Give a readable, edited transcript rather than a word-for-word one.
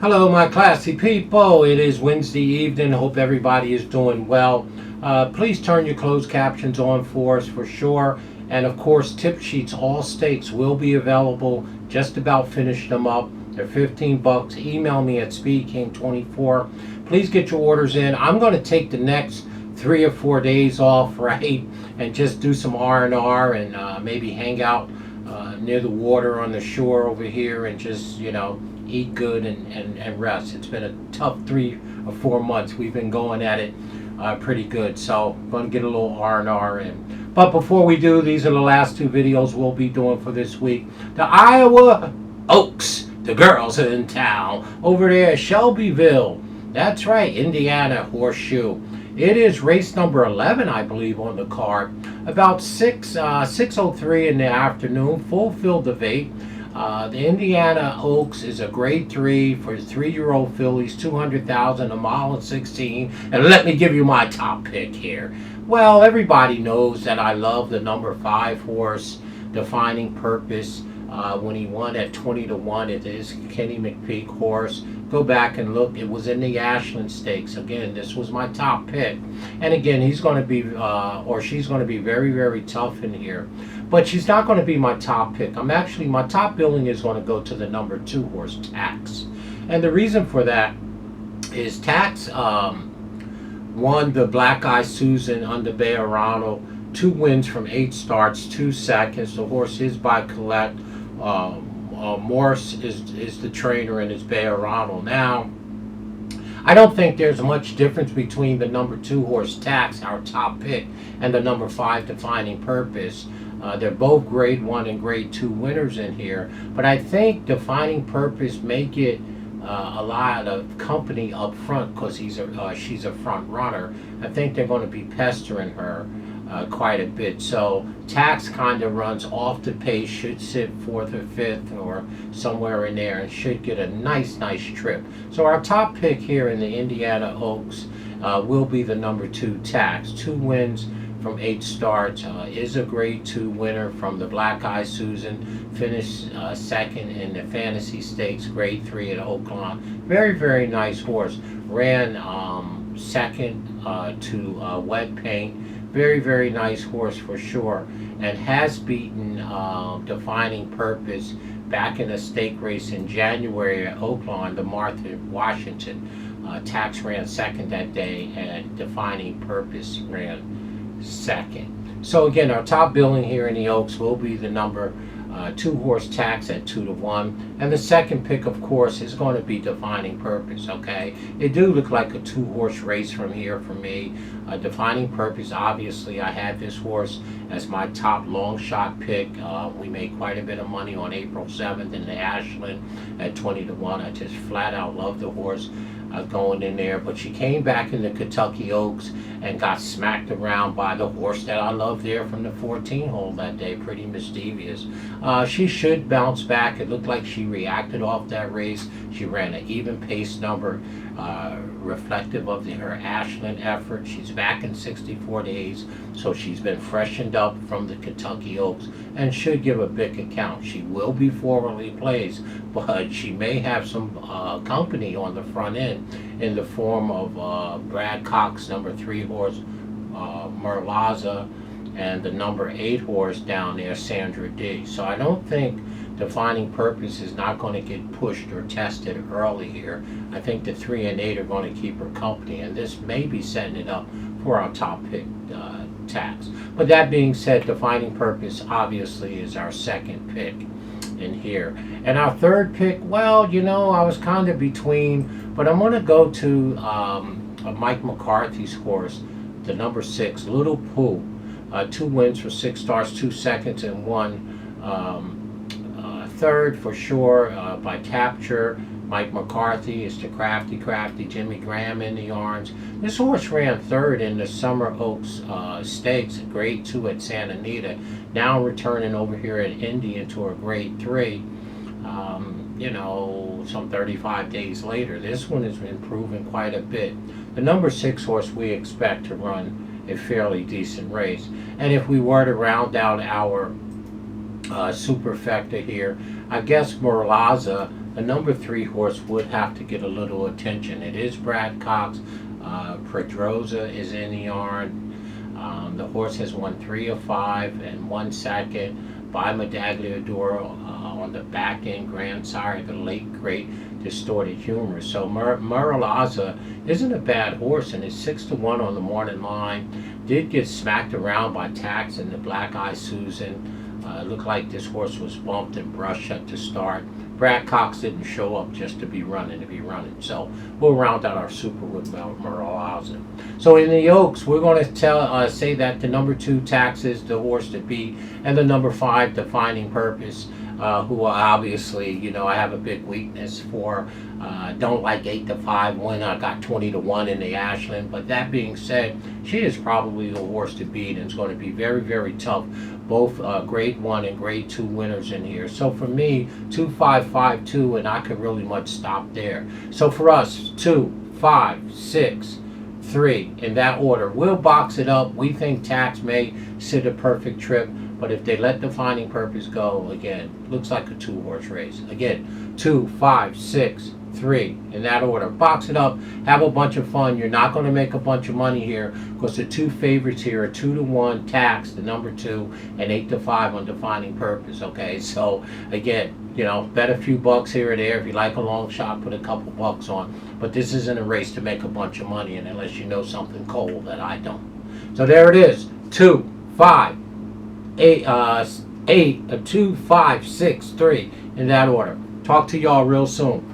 Hello, my classy people. It is Wednesday evening. Hope everybody is doing well. Please turn your closed captions on for us for sure. And of course, tip sheets, all stakes will be available. Just about finished them up. They're 15 bucks. Email me at SpeedKing24. Please get your orders in. I'm going to take the next 3 or 4 days off, right? And just do some R&R and maybe hang out near the water on the shore over here and just, eat good and rest. It's been a tough 3 or 4 months. We've been going at it pretty good. So I'm going to get a little R&R in. But before we do, these are the last two videos we'll be doing for this week. The Iowa Oaks, the girls are in town. Over there at Shelbyville. That's right, Indiana Horseshoe. It is race number 11, I believe, on the card. About 6:03 in the afternoon, full field of 8. The Indiana Oaks is a grade 3 for 3-year-old fillies, 200,000, a mile and 16. And let me give you my top pick here. Well, everybody knows that I love the number 5 horse, Defining Purpose. When he won at 20-1, it is Kenny McPeak horse. Go back and look. It was in the Ashland Stakes. Again, this was my top pick. And again, he's going to be, or she's going to be very, very tough in here. But she's not going to be my top pick. My top billing is going to go to the number 2 horse, Tax. And the reason for that is Tax won the Black Eye Susan under Bejarano. 2 wins from 8 starts, 2 seconds. The horse is by Collect. Morris is the trainer and it's Bejarano. Now, I don't think there's much difference between the number 2 horse Tax, our top pick, and the number 5 Defining Purpose. They're both grade 1 and grade 2 winners in here, but I think Defining Purpose may get a lot of company up front because she's a front runner. I think they're going to be pestering her quite a bit. So Tax kind of runs off the pace, should sit 4th or 5th or somewhere in there, and should get a nice trip. So our top pick here in the Indiana Oaks will be the number 2 Tax. 2 wins from 8 starts, is a grade 2 winner from the Black Eye Susan, finished second in the Fantasy Stakes, grade 3 at Oaklawn. Very nice horse. Ran second to Wet Paint. Very nice horse for sure, and has beaten Defining Purpose back in a stake race in January at Oaklawn, the Martha Washington. Tax ran second that day, and Defining Purpose ran second. So again, our top billing here in the Oaks will be the number 2 horse Tax at 2-1, and the second pick, of course, is going to be Defining Purpose. Okay, it do look like a 2 horse race from here for me. Defining Purpose, obviously, I had this horse as my top long shot pick. We made quite a bit of money on April 7th in the Ashland at 20-1. I just flat out love the horse. Going in there, but she came back in the Kentucky Oaks and got smacked around by the horse that I love there from the 14 hole that day, Pretty Mischievous. She should bounce back. It looked like she reacted off that race. She ran an even pace number, reflective of her Ashland effort. She's back in 64 days, so she's been freshened up from the Kentucky Oaks and should give a big account. She will be forwardly placed, but she may have some company on the front end in the form of Brad Cox, number 3 horse, Merlaza, and the number 8 horse down there, Sandra D. So I don't think Defining Purpose is not going to get pushed or tested early here. I think the 3 and 8 are going to keep her company, and this may be setting it up for our top pick, Tax. But that being said, Defining Purpose obviously is our second pick in here. And our third pick, well, I was kind of between, but I'm going to go to Mike McCarthy's horse, the number 6, Little Pooh. 2 wins for 6 starts, 2 seconds, and 1 third for sure by capture. Mike McCarthy is the crafty Jimmy Graham in the arms. This horse ran 3rd in the Summer Oaks Stakes, grade 2 at Santa Anita. Now returning over here at Indy into a grade 3. Some 35 days later. This one has been improving quite a bit. The number 6 horse we expect to run a fairly decent race. And if we were to round out our superfecta here, I guess Merlaza a number 3 horse would have to get a little attention. It is Brad Cox. Pedroza is in the yard. The horse has won 3 of 5 and 1 second by Medagliador on the back end grandsire, the late great Distorted Humor. So Muralaza isn't a bad horse, and it's 6-1 on the morning line. Did get smacked around by Tax and the Black Eye Susan. Looked like this horse was bumped and brushed at the start. Brad Cox didn't show up just to be running. So we'll round out our super with Muralaza. So in the Oaks, we're going to say that the number 2 Tax is the horse to beat, and the number 5 Defining Purpose, who obviously, you know, I have a big weakness for. Don't like 8-5 win. I got 20-1 in the Ashland. But that being said, she is probably the horse to beat, and it's going to be very, very tough. Both grade 1 and grade 2 winners in here. So for me, 2, 5, 5, 2, and I could really much stop there. So for us, 2, 5, 6, 3 in that order. We'll box it up. We think Tax may sit a perfect trip. But if they let Defining Purpose go, again, looks like a 2-horse race. Again, 2, 5, 6, 3 in that order. Box it up. Have a bunch of fun. You're not going to make a bunch of money here because the 2 favorites here are 2-1 Tax, the number 2, and 8-5 on Defining Purpose. Okay, so again, you know, bet a few bucks here or there. If you like a long shot, put a couple bucks on. But this isn't a race to make a bunch of money in unless you know something cold that I don't. So there it is. 2, 5, 8, 2, 5, 6, 3 in that order. Talk to y'all real soon.